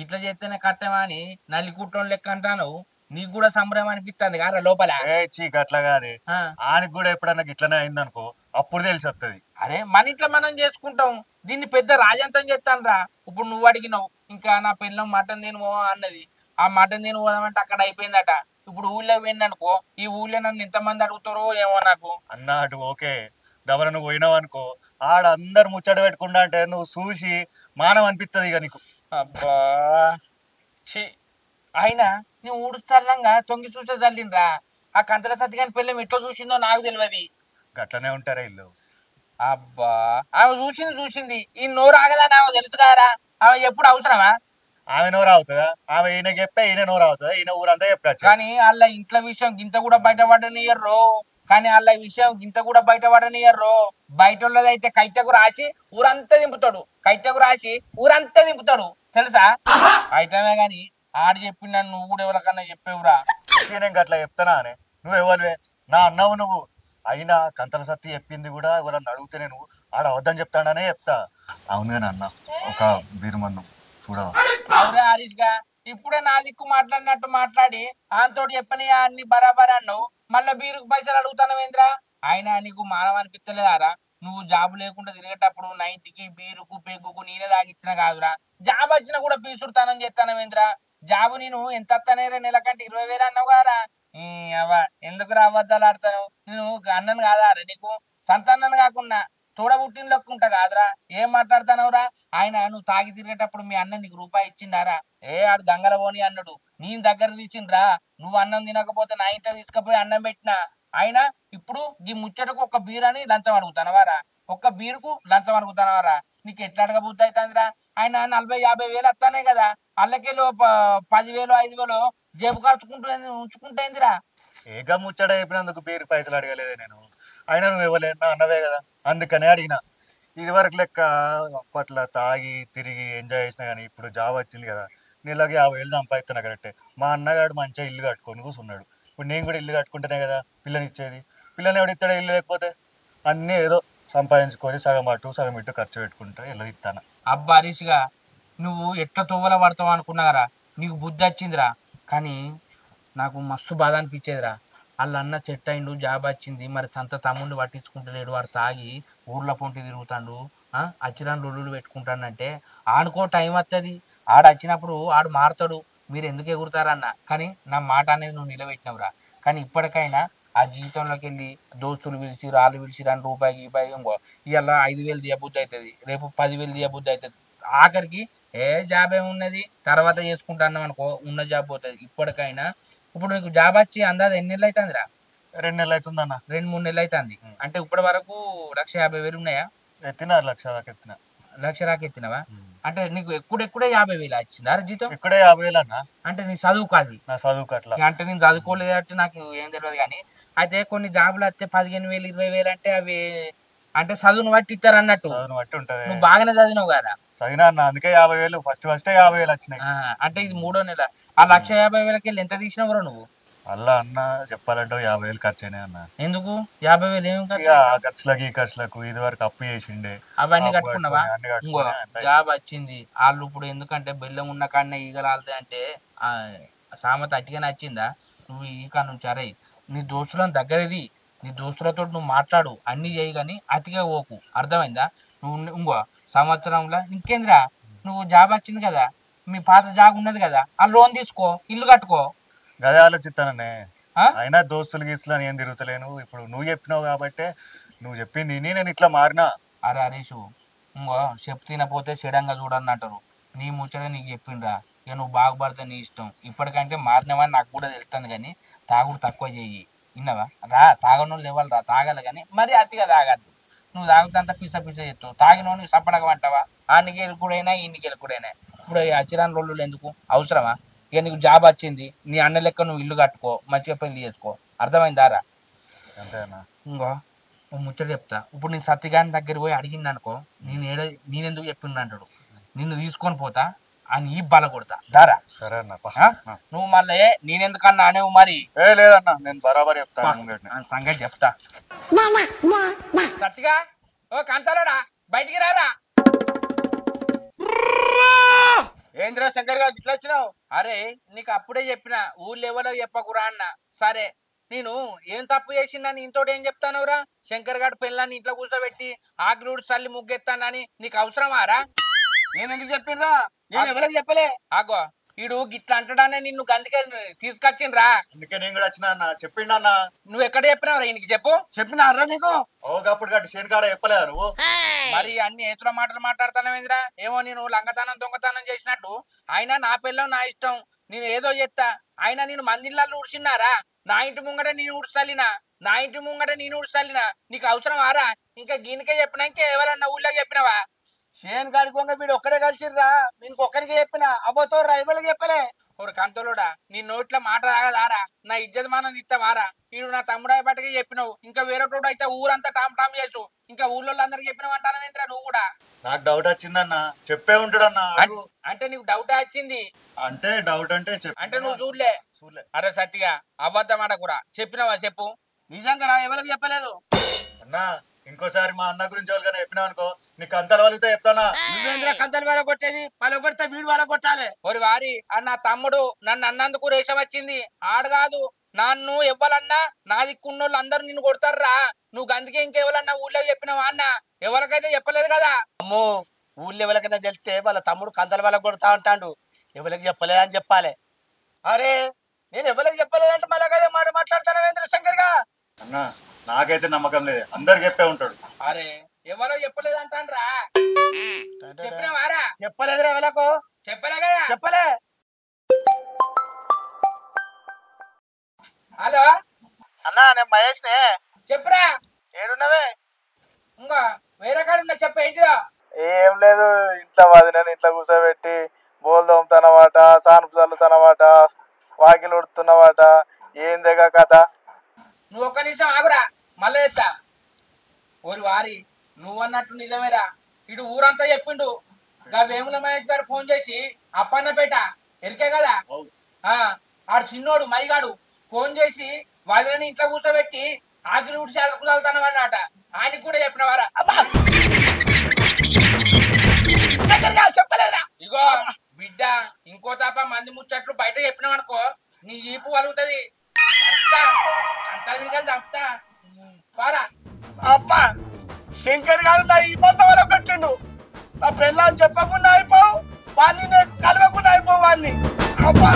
ఇట్లా చేస్తేనే కట్టమా అని నల్లి కుట్టడం లెక్క అంటాను. నీకు కూడా సంబరం అనిపిస్తుంది కారా లోపల? చీ గట్లా కాదే, ఆయనకి కూడా ఎప్పుడన్నా గిట్లనే అయిందనుకో అప్పుడు తెలిసి వస్తుంది. అరే మన ఇంట్లో మనం చేసుకుంటాం, దీన్ని పెద్ద రాజంతం చేస్తాను రా. ఇప్పుడు నువ్వు అడిగినావు ఇంకా నా పిల్లం మటన్ తిను అన్నది, ఆ మటన్ తిను పోదామంటే అక్కడ అయిపోయిందట. ఇప్పుడు ఊళ్ళో పోయిందనుకో, ఈ ఊళ్ళో నన్ను ఎంతమంది అడుగుతారో ఏమో నాకు. అన్నా అటు ఓకే, దవర నువ్వు పోయినావు అనుకో ఆడ అందరు ముచ్చట పెట్టుకుంటా అంటే నువ్వు చూసి మానం అనిపిస్తుంది ఇక నీకు. అబ్బా ఛీ, అయినా నువ్వు ఊడుస్తాలంగా తొంగి చూసే చల్లిండ్రా. ఆ కంతల సత్తిగాని పిల్లం ఎట్లా చూసిందో నాకు తెలియదు. గట్లనే ఉంటారా ఇల్లు. అబ్బా ఆమె చూసింది ఈ నోరు ఆగదని ఆమె తెలుసు కదరా. ఆమె ఎప్పుడు అవసరమా? ఆమె నోరు అవుతుందా? ఆమె ఈయన చెప్పే ఈయన నోరు అవుతుందా? ఈయన ఊరంతా చెప్పచ్చు. కానీ వాళ్ళ ఇంట్లో విషయం గింత కూడా బయటపడనియర్రో. బయట వాళ్ళదైతే కైటకు రాసి ఊరంతా దింపుతాడు తెలుసా? అయితేనే గాని ఆడు చెప్పిన నువ్వు కూడా ఎవరికన్నా చెప్పేవురా? నేను గట్లా చెప్తానా అని నువ్వు ఎవరివే నా అన్నావు నువ్వు. అయినా కంతల సత్తి చెప్పింది కూడా ఎవరన్నా అడిగితే నేను ఆడ అవద్దని చెప్తాడనే చెప్తా. అవును కానీ అన్న ఒక బీరుమన్ను చూడవా? అవురే హరీష్ గా, ఇప్పుడే నా దిక్కు మాట్లాడినట్టు మాట్లాడి ఆయనతోటి చెప్పని అన్ని బరాబర్ అన్నావు, మళ్ళీ బీరుకు పైసలు అడుగుతానవేంద్రా? అయినా నీకు మానవ అనిపిస్తలేదారా? నువ్వు జాబు లేకుండా తిరిగేటప్పుడు నైట్కి బీరుకు పెగ్గుకు నేనే తాగిచ్చిన కాదురా, జాబ్ వచ్చినా కూడా పీసుడుతానని చెప్తానవేంద్రా? జాబు నేను ఎంత వస్తానేరా నెలకంటే 20,000 అన్నావు కారా. ఎందుకు అబద్ధాలు ఆడతాను? నేను అన్నను కాదా రా నీకు? సంతానాన్ని కాకుండా తోడబుట్టిన లెక్కుంటా కాదురా, ఏం మాట్లాడుతున్నావురా? ఆయన నువ్వు తాగి తిరిగేటప్పుడు మీ అన్న నీకు రూపాయి ఇచ్చిండారా? ఆడు గంగల పోని అన్నాడు, నేను దగ్గర తీసిండ్రా. నువ్వు అన్నం తినకపోతే నా ఇంట్లో తీసుకుపోయి అన్నం పెట్టినా. అయినా ఇప్పుడు ఈ ముచ్చటకు ఒక బీరని లంచం అడుగుతానవారా? ఒక్క బీరుకు లంచం అడుగుతానవారా? నీకు ఎట్లా అడగబుద్ధి అవుతుందిరా? ఆయన 40,000-50,000 వస్తానే కదా, అల్లకెళ్ళి 10,000 5,000 జేబు ఉంచుకుంటేందిరా? ఏగా ముచ్చట చెప్పినందుకు బీరు పైసలు అడగలేదే నేను. అయినా నువ్వు ఇవ్వలేనా అన్నవే కదా, అందుకనే అడిగిన. ఇది వరకు లెక్క అప్పట్లో తాగి తిరిగి ఎంజాయ్ చేసినా కానీ ఇప్పుడు జాబ్ వచ్చింది కదా, నెలకి 50,000 సంపాదిస్తున్నా కరెక్టే. మా అన్నగాడు మంచిగా ఇల్లు కట్టుకొని కూర్చున్నాడు. ఇప్పుడు నేను కూడా ఇల్లు కట్టుకుంటేనే కదా పిల్లని ఇచ్చేది. పిల్లని ఎవడు ఇస్తాడో ఇల్లు లేకపోతే? అన్నీ ఏదో సంపాదించుకొని సగం అటు సగం ఇటు ఖర్చు పెట్టుకుంటా ఇల్లు ఇస్తాను. అబ్బా హరీష్గా, నువ్వు ఎట్లా తొవ్వల పడతావు అనుకున్నారా? నీకు బుద్ధి వచ్చిందిరా. కానీ నాకు మస్తు బాధ అనిపించేదిరా. వాళ్ళ అన్న సెట్ అయిండు, జాబ్ వచ్చింది, మరి సంత తమ్ముడిని పట్టించుకుంటలేడు, వాడు తాగి ఊర్ల పొంటి తిరుగుతాడు, అచ్చిరాని లొల్లులు పెట్టుకుంటానంటే ఆడుకో టైం వస్తుంది, ఆడు వచ్చినప్పుడు ఆడు మారుతాడు, మీరు ఎందుకు ఎగురుతారన్న. కానీ నా మాట అనేది నువ్వు నిలబెట్టినవురా. కానీ ఇప్పటికైనా ఆ జీవితంలోకి వెళ్ళి దోస్తులు పిలిచి రాళ్ళు పిలిచి 2 రూపాయకి ఇంకో ఇవాళ 5,000 దియబుద్ధి అవుతుంది, రేపు 10,000 దియబుద్ధి అవుతుంది, ఆఖరికి జాబ్ ఏమున్నది తర్వాత చేసుకుంటాను అనుకో, ఉన్న జాబ్ పోతుంది. ఇప్పటికైనా ఇప్పుడు నీకు జాబ్ వచ్చి అందాజ ఎన్ని నెలలు అవుతుందిరా? 2 నెలలు అవుతుంది అన్న. 2-3 నెలలు అవుతుంది. అంటే ఇప్పటి వరకు 150,000 ఉన్నాయా? ఎత్తినా 1,00,000 దాకా ఎత్తినా. 1,00,000 దాకా ఎత్తినావా? అంటే నీకు ఎక్కడే 50,000 వచ్చిందా జీతం? ఇక్కడే 50,000 అన్న. అంటే నీ చదువు కాదు? నా చదువుకు అట్లా. అంటే నేను చదువుకోలేదు కాబట్టి నాకు ఏం తెలియదు. కానీ అయితే కొన్ని జాబులు వస్తే 15,000 20,000 అంటే అవి అంటే చదువును బట్టి ఇస్తారు అన్నట్టు. చదువును బట్టి ఉంటది. నువ్వు బాగానే చదివినావు కదా? చదివినా అన్న, అందుకే 50,000 ఫస్ట్ 50,000 వచ్చినాయి. అంటే ఇది 3వ నెల. ఆ 1,50,000కి వెళ్ళి ఎంత తీసినవరా నువ్వు? అలా అన్న చెప్పాలంటే 50,000 ఖర్చు అయినాయి అన్న. ఎందుకు 50,000 ఏం ఇక ఆ ఖర్చులకు ఈ ఖర్చులకు ఇది వరకు అప్పు చేసిండే అవన్నీ అప్పు కట్టుకున్నావా? కట్టుకొని అన్ని ఇంకో కట్టుకొని అంతా జాబ్ వచ్చింది. వాళ్ళు ఇప్పుడు ఎందుకంటే బెల్లం ఉన్న కాడనే ఈగలు ఆలుతాయి అంటే ఆ సామెత అట్టిగా నచ్చిందా? నువ్వు ఈ కాడ నుంచి అరే నీ దోస్తులను దగ్గరది, నీ దోస్తులతో నువ్వు మాట్లాడు, అన్ని చేయి కానీ అతిగా పోకు. అర్థమైందా? నువ్వు ఇంకో సంవత్సరంలో ఇంకేంద్రా నువ్వు జాబ్ వచ్చింది కదా, మీ పాత జాబ్ ఉన్నది కదా, ఆ లోన్ తీసుకో, ఇల్లు కట్టుకో. గదే ఆలోచిస్తాననే. ఆ? అయినా దోస్తులు గీస్తులు అని ఏం తిరుగుతలేను. ఇప్పుడు నువ్వు చెప్పినావు కాబట్టి నువ్వు చెప్పింది నేను ఇట్లా మారినా. అరే హరీషు, ఇంకో చెప్పు తినపోతే చెడంగా చూడని అంటారు. నీ ముచ్చట నీకు చెప్పిండ్రా, ఇక నువ్వు బాగుపడితే నీ ఇష్టం. ఇప్పటికంటే మారినవని నాకు కూడా తెలుస్తుంది కానీ తాగుడు తక్కువ చెయ్యి. విన్నావా? రా తాగనోళ్ళు ఇవ్వాలి రా, తాగాలి కానీ మరి అతిగా తాగద్దు. నువ్వు తాగుతంతా పిస పిస చెప్తావు, తాగినోని సప్పడగా అంటావా? ఆనికి గెలుకుడైనా ఈయనకి గెలుకుడైనా. ఇప్పుడు ఈ అచ్చిరాని రోజులు ఎందుకు అవసరమా? ఇక నీకు జాబ్ వచ్చింది, నీ అన్న లెక్క నువ్వు ఇల్లు కట్టుకో, మంచిగా పెళ్లి చేసుకో. అర్థమైందారా? అంతేనా? ఇంకో ముచ్చట చెప్తా. ఇప్పుడు నేను సత్యగాని దగ్గర పోయి అడిగింది అనుకో, నేనెందుకు చెప్పింది అంటాడు. నిన్ను తీసుకొని పోతా అని ఈ బల కొడతా దారా. సరే అన్న. నువ్వు మళ్ళీ నేనెందుకన్నా అనేవు మరి. ఏ లేదన్నా, నేను బరాబర్ చెప్తాను ముంగట్నే. సంగతి చెప్తా. సత్తిగా ఓ కంతలోడా బయటికి రారా. ఏంద్రా శంకర్ గారు ఇట్లా వచ్చినావు? అరే నీకు అప్పుడే చెప్పిన ఊళ్ళో ఎవరో చెప్పకురా అన్న. సరే నేను ఏం తప్పు చేసిందని ఇంతోటి ఏం చెప్తానవురా? శంకర్ గారి పెళ్ళాన్ని ఇంట్లో కూర్చోబెట్టి ఆగ్రూడు సల్లి ముగ్గెత్తానని నీకు అవసరమారా? నేను ఎందుకు చెప్పిండ్రా? నేను ఎవరికి చెప్పలే. ఆగో ఈడు గిట్లా అంటాడానే నిన్ను గందుకే తీసుకొచ్చిండ్రా. అందుకే నేను కూడా వచ్చిన అన్న. చెప్పిండు అన్న. నువ్వు ఎక్కడ చెప్పినావురా ఈయనకి? చెప్పు. చెప్పినా అర్రా నీకు? ఓకప్పుడు గట్టి శని కాడ చెప్పలేదా నువ్వు? మరి అన్ని ఏతుల మాటలు మాట్లాడుతానవేంద్రా? ఏమో నేను లంగతనం దొంగతనం చేసినట్టు. అయినా నా పిల్లం నా ఇష్టం, నేను ఏదో చేస్తా. అయినా నేను మందిళ్ళల్లో ఉడిచిన్నారా? నా ఇంటి ముంగట నేను ఉడిసల్లినా, నా ఇంటి ముంగట నేను ఉడిసల్లినా. నీకు అవసరం ఆరా? ఇంకా గిన్నెకే చెప్పినా ఇంకా ఎవరన్నా ఊళ్ళో చెప్పినావా? షేన్ గాడి కొంగ వీడు ఒక్కడే కలిసిర్రా. నేను ఒక్కరికి చెప్పిన అబ్బోతో రైతులకు చెప్పలే. ఒక కంతలోడా నీ నోట్ల మాట రాగదారా? నా ఇజ్జత్ మానం ఇస్తావారా? వీడు నా తమ్ముడాయి బట్టకి చెప్పినావు, ఇంకా వేరేటోడు అయితే ఊరంతా టామ్ టామ్ చేసు. ఇంకా ఊళ్ళో అందరికి చెప్పినావు అంటానవేంద్రా నువ్వు కూడా? నాకు డౌట్ వచ్చిందన్న. చెప్పే ఉంటాడన్నా. అంటే నీకు డౌట్ వచ్చింది అంటే డౌట్ అంటే అంటే నువ్వు చూడలే. అరే సత్తిగా అబద్ధం ఆడకురా. చెప్పినావా? చెప్పు. నిజంగా ఎవరికి చెప్పలేదు అన్నా. ఇంకోసారి మా అన్న గురించి ఎవరికైనా చెప్పినావు అనుకో, నీకు అంతల వాళ్ళతో చెప్తానా. నువ్వేంద్ర కంతలు వేల కొట్టేది? పలు కొడితే వీడు వాళ్ళ కొట్టాలి. ఒరి వారి అన్న తమ్ముడు నన్ను అన్నందుకు రేషం వచ్చింది. ఆడు కాదు నన్ను ఎవ్వలన్నా నా దిక్కున్నోళ్ళు అందరూ నిన్ను కొడతారా. నువ్వు అందుకే ఇంకెవరన్నా ఊళ్ళో చెప్పినావా అన్న? ఎవరికైతే చెప్పలేదు కదా. అమ్మో ఊళ్ళో ఎవరికైనా తెలిస్తే వాళ్ళ తమ్ముడు కంతల వేల కొడతా అంటాడు. ఎవరికి చెప్పలేదని చెప్పాలి. అరే నేను ఎవరికి చెప్పలేదంటే మళ్ళీ కదే మాట మాట్లాడతాను శంకర్ గా. అన్నా నాకైతే నమ్మకం లేదు, అందరికి చెప్పే ఉంటాడు. అరే ఎవరో చెప్పలేదు అంటాన్రా. చెప్పినావారా? చెప్పలేదురా ఎవలకు? చెప్పలే కదా. చెప్పలే. హలో అన్నా నేను మహేష్ నే. చెప్పురా. ఏడున్నవే? ఇంకా వేరే కాడ ఉన్నా చెప్ప. ఏంటిదో? ఏం లేదు, ఇంట్లో వదినని ఇంట్లో కూర్చోబెట్టి బోల్ తోముతున్నమాట, సానుపు చల్లుతున్నమాట, వాకిలు ఉడుతున్నమాట. ఏందేగా కథ? నువ్వు ఒక్క నిమిషం ఆగురా, మళ్ళీ ఎత్తా. ఓరి వారి నువ్వన్నట్టు నిజమేరా. ఇటు ఊరంతా చెప్పిండు. గా వేముల మహేష్ గారు ఫోన్ చేసి అప్పన్నపేట ఎరికే కదా, ఆడు చిన్నోడు మైగాడు ఫోన్ చేసి వదిలేని ఇంట్లో కూర్చోబెట్టి ఆకిలి ఊడి చదువుతాను అన్నమాట. ఆయనకి కూడా చెప్పినవారా? చెప్పలేదురా. ఇగో బిడ్డ, ఇంకో తప్ప మంది ముచ్చట్లు బయట చెప్పినావనుకో నీ ఈపు వలుగుతుంది. చంపుతా పారా. అబ్బా శంకర్ గారు నా ఈ మొత్తం వల్ల పెట్టిండు. నా పెళ్ళని చెప్పకుండా అయిపోవు, వాడిని నేను కలవకుండా అయిపోవు వాడిని. అబ్బా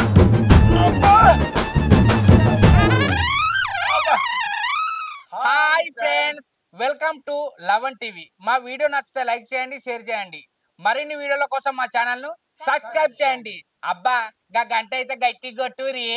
hi friends, welcome to Lavan TV. మా వీడియో నచ్చితే లైక్ చేయండి, షేర్ చేయండి. మరిన్ని వీడియోల కోసం మా ఛానల్ ను సబ్స్క్రైబ్ చేయండి. అబ్బా గంట అయితే గట్టి కొట్టురి.